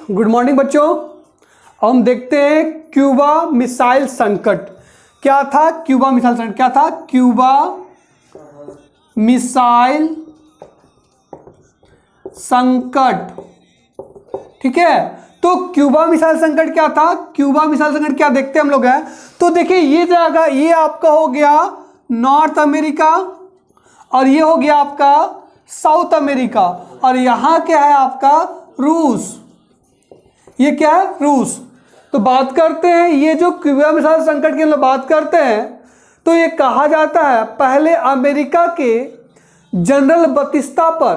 Good morning बच्चों। हम देखते हैं क्यूबा मिसाइल संकट। क्या था क्यूबा मिसाइल संकट? क्या था क्यूबा मिसाइल संकट? ठीक है, तो क्यूबा मिसाइल संकट क्या था? क्यूबा मिसाइल संकट क्या देखते हैं हम लोग हैं। तो देखिए ये जगह, ये आपका हो गया नॉर्थ अमेरिका और ये हो गया आपका साउथ अमेरिका, और यहां क्या है आपका रूस। ये क्या है? रूस। तो बात करते हैं ये जो क्यूबा मिसाइल संकट की बात करते हैं, तो ये कहा जाता है पहले अमेरिका के जनरल बतिस्ता पर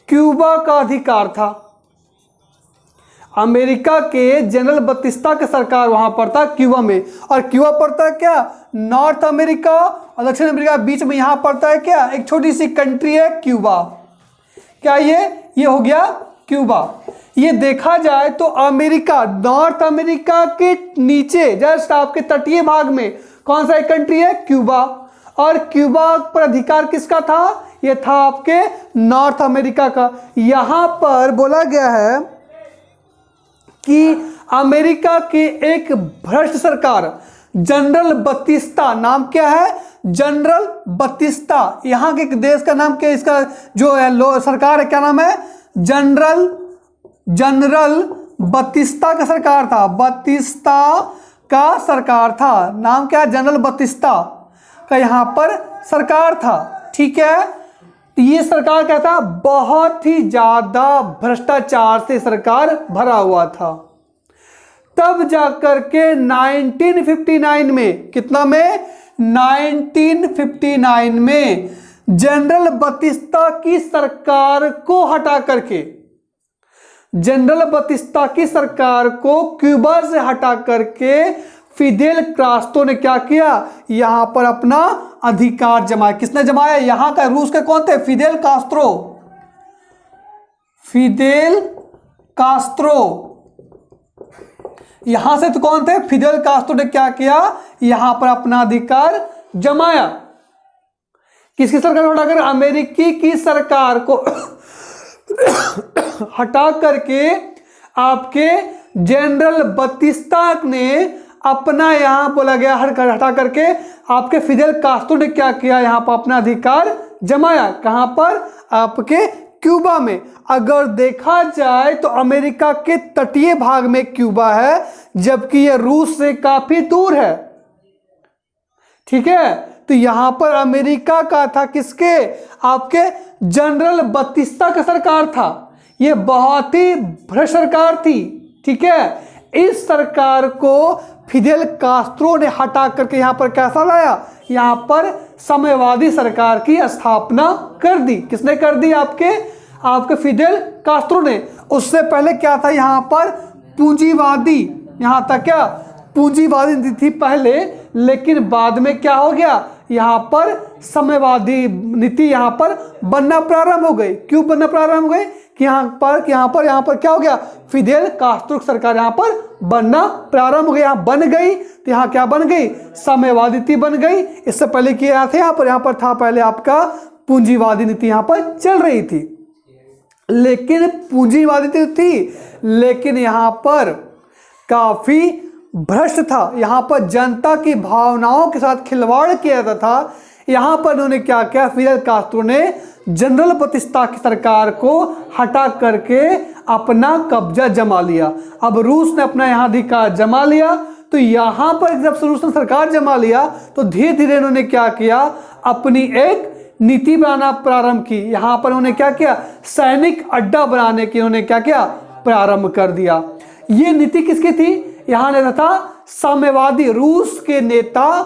क्यूबा का अधिकार था। अमेरिका के जनरल बतिस्ता का सरकार वहां पर था क्यूबा में, और क्यूबा पड़ता है क्या? नॉर्थ अमेरिका और दक्षिण अमेरिका बीच में यहां पड़ता है क्या? एक छोटी सी कंट्री है क्यूबा। क्या ये हो गया क्यूबा। ये देखा जाए तो अमेरिका, नॉर्थ अमेरिका के नीचे जस्ट आपके तटीय भाग में कौन सा एक कंट्री है? क्यूबा। और क्यूबा पर अधिकार किसका था? ये था आपके नॉर्थ अमेरिका का। यहां पर बोला गया है कि अमेरिका की एक भ्रष्ट सरकार जनरल बतिस्ता, नाम क्या है? General Batista. यहां के देश का नाम क्या है? इसका जो है सरकार है, क्या नाम है? जनरल बतिस्ता का सरकार था। बतिस्ता का सरकार था, नाम क्या है? जनरल बतिस्ता का यहां पर सरकार था। ठीक है, ये सरकार क्या था? बहुत ही ज्यादा भ्रष्टाचार से सरकार भरा हुआ था। तब जाकर के 1959 में, कितना में? 1959 में जनरल बतिस्ता की सरकार को हटा करके, जनरल बतिस्ता की सरकार को क्यूबा से हटा करके फिदेल कास्त्रो ने क्या किया? यहां पर अपना अधिकार जमाया। किसने जमाया? यहां का रूस के कौन थे? Fidel Castro. फिदेल कास्त्रो यहां से तो कौन थे? फिदेल कास्त्रो ने क्या किया? यहां पर अपना अधिकार जमाया। किसकी सरकार को हटाकर? अमेरिकी की सरकार को हटा करके आपके जनरल बतिस्ता ने अपना, यहां बोला गया हटा करके आपके फिदेल कास्त्रो ने क्या किया? यहां पर अपना अधिकार जमाया। कहां पर? आपके क्यूबा में। अगर देखा जाए तो अमेरिका के तटीय भाग में क्यूबा है, जबकि यह रूस से काफी दूर है। ठीक है, तो यहां पर अमेरिका का था किसके? आपके जनरल बतिस्ता का सरकार था। यह बहुत ही भ्रष्ट सरकार थी। ठीक है, इस सरकार को फिदेल कास्त्रो ने हटा करके यहां पर कैसा लाया? यहां पर साम्यवादी सरकार की स्थापना कर दी। किसने कर दी? आपके फिदेल कास्त्रो ने। उससे पहले क्या था? यहां पर पूंजीवादी, यहां तक क्या पूंजीवादी नीति थी पहले, लेकिन बाद में क्या हो गया? यहां पर साम्यवादी नीति यहां पर बनना प्रारंभ हो गई। क्यों बनना प्रारंभ हो गई? कि यहां पर क्या हो गया? फिदेल कास्त्रो सरकार यहां पर बनना प्रारंभ हो गई। यहां बन गई तो यहां क्या बन गई? साम्यवादी नीति बन गई। इससे पहले क्या थे? यहां पर था पहले आपका पूंजीवादी नीति यहां पर चल रही थी, लेकिन पूंजीवादी थी, लेकिन यहां पर काफी भ्रष्ट था। यहां पर जनता की भावनाओं के साथ खिलवाड़ किया जाता था। यहां पर उन्होंने क्या किया? फिदेल कास्त्रो ने जनरल बतिस्ता की सरकार को हटा करके अपना कब्जा जमा लिया। अब रूस ने अपना यहां अधिकार जमा लिया, तो यहां पर जब रूस ने सरकार जमा लिया तो धीरे धीरे इन्होंने क्या किया? अपनी एक नीति बनाना प्रारंभ की। यहां पर उन्होंने क्या किया? सैनिक अड्डा बनाने की उन्होंने क्या किया? प्रारंभ कर दिया। यह नीति किसकी थी? यहां नेता था साम्यवादी रूस के नेता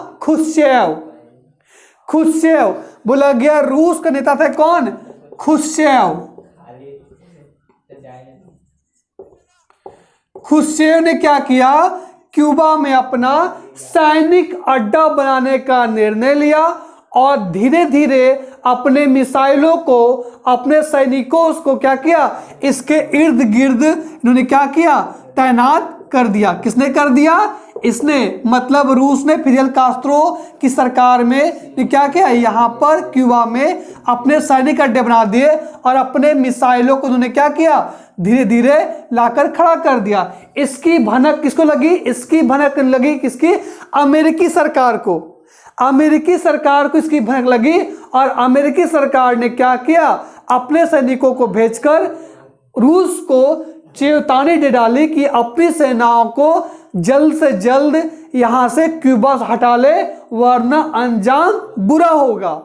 खुश्चेव। बोला गया रूस का नेता था कौन? खुश्चेव ने क्या किया? क्यूबा में अपना सैनिक अड्डा बनाने का निर्णय लिया और धीरे धीरे अपने मिसाइलों को, अपने सैनिकों को क्या किया? इसके इर्द गिर्द इन्होंने क्या किया? तैनात कर दिया। किसने कर दिया? इसने मतलब रूस ने फिदेल कास्त्रो की सरकार में क्या किया, यहाँ पर क्यूबा में अपने सैनिक अड्डे बना दिए और अपने मिसाइलों को उन्होंने क्या किया, धीरे धीरे लाकर खड़ा कर दिया। इसकी भनक किसको लगी, इसकी भनक लगी किसकी, अमेरिकी सरकार को। अमेरिकी सरकार को इसकी भनक लगी और अमेरिकी सरकार ने क्या किया, अपने सैनिकों को भेजकर रूस को चेतावनी दे डाली कि अपनी सेनाओं को जल्द से जल्द यहां से क्यूबा से हटा ले, वरना अंजाम बुरा होगा।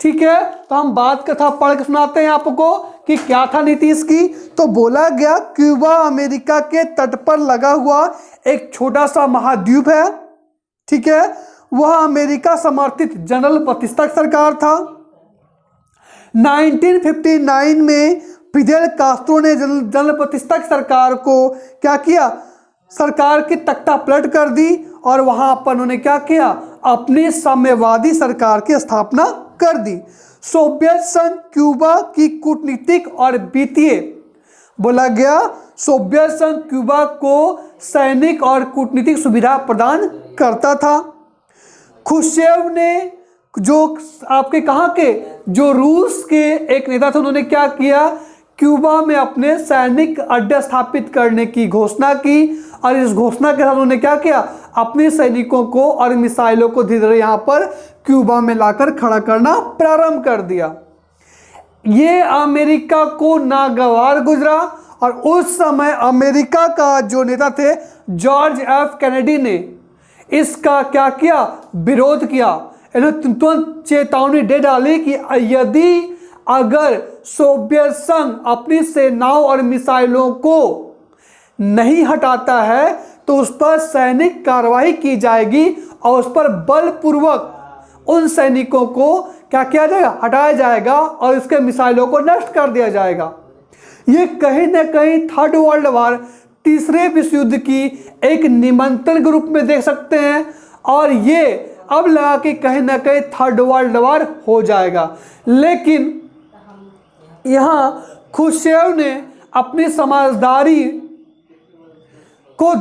ठीक है, तो हम बात कथा पढ़ के सुनाते हैं आपको कि क्या था नीति इसकी। तो बोला गया क्यूबा अमेरिका के तट पर लगा हुआ एक छोटा सा महाद्वीप है। ठीक है, वह अमेरिका समर्थित जनरल बतिस्ता सरकार था। 1959 में फिदेल कास्त्रो ने जनरल बतिस्ता सरकार को क्या किया, सरकार की तख्ता पलट कर दी और वहां पर उन्होंने क्या किया, अपनी साम्यवादी सरकार की स्थापना कर दी। सोवियत संघ क्यूबा की कूटनीतिक और वित्तीय, बोला गया सोवियत संघ क्यूबा को सैनिक और कूटनीतिक सुविधा प्रदान करता था। खुश्चेव ने जो आपके कहाँ के, जो रूस के एक नेता थे, उन्होंने क्या किया, क्यूबा में अपने सैनिक अड्डे स्थापित करने की घोषणा की और इस घोषणा के साथ उन्होंने क्या किया, अपने सैनिकों को और मिसाइलों को धीरे धीरे यहाँ पर क्यूबा में लाकर खड़ा करना प्रारंभ कर दिया। ये अमेरिका को नागवार गुजरा और उस समय अमेरिका का जो नेता थे जॉर्ज एफ कैनेडी ने इसका क्या किया, विरोध किया। इन्होंने तुरंत चेतावनी दे डाली कि यदि अगर सोवियत संघ अपनी सेनाओं और मिसाइलों को नहीं हटाता है तो उस पर सैनिक कार्रवाई की जाएगी और उस पर बलपूर्वक उन सैनिकों को क्या किया जाएगा, हटाया जाएगा और इसके मिसाइलों को नष्ट कर दिया जाएगा। ये कहीं ना कहीं थर्ड वर्ल्ड वार, तीसरे विश्व युद्ध की एक निमंत्रण के रूप में देख सकते हैं और ये अब लगा कि कहीं ना कहीं थर्ड वर्ल्ड वार हो जाएगा। लेकिन यहाँ खुश्चेव ने अपनी समझदारी को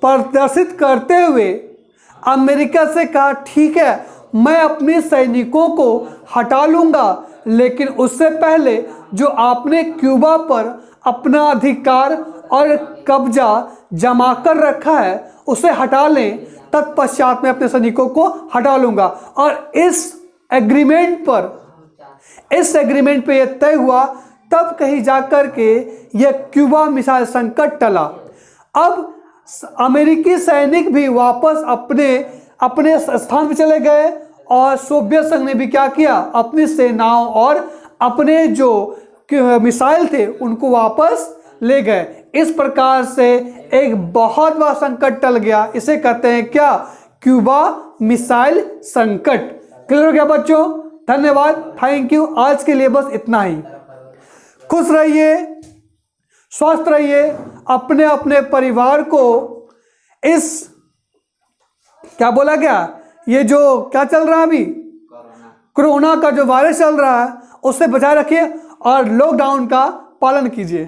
प्रदर्शित करते हुए अमेरिका से कहा, ठीक है मैं अपने सैनिकों को हटा लूंगा, लेकिन उससे पहले जो आपने क्यूबा पर अपना अधिकार और कब्जा जमा कर रखा है उसे हटा लें, तत्पश्चात मैं अपने सैनिकों को हटा लूंगा। और इस एग्रीमेंट पे यह तय हुआ, तब कहीं जाकर के यह क्यूबा मिसाइल संकट टला। अब अमेरिकी सैनिक भी वापस अपने स्थान पर चले गए और सोवियत संघ ने भी क्या किया, अपनी सेनाओं और अपने जो मिसाइल थे उनको वापस ले गए। इस प्रकार से एक बहुत बड़ा संकट टल गया। इसे कहते हैं क्या, क्यूबा मिसाइल संकट। क्लियर हो गया बच्चों? धन्यवाद, थैंक यू। आज के लिए बस इतना ही। खुश रहिए, स्वस्थ रहिए, अपने अपने परिवार को इस क्या बोला गया, ये जो क्या चल रहा है अभी, कोरोना का जो वायरस चल रहा है उससे बचाए रखिए और लॉकडाउन का पालन कीजिए।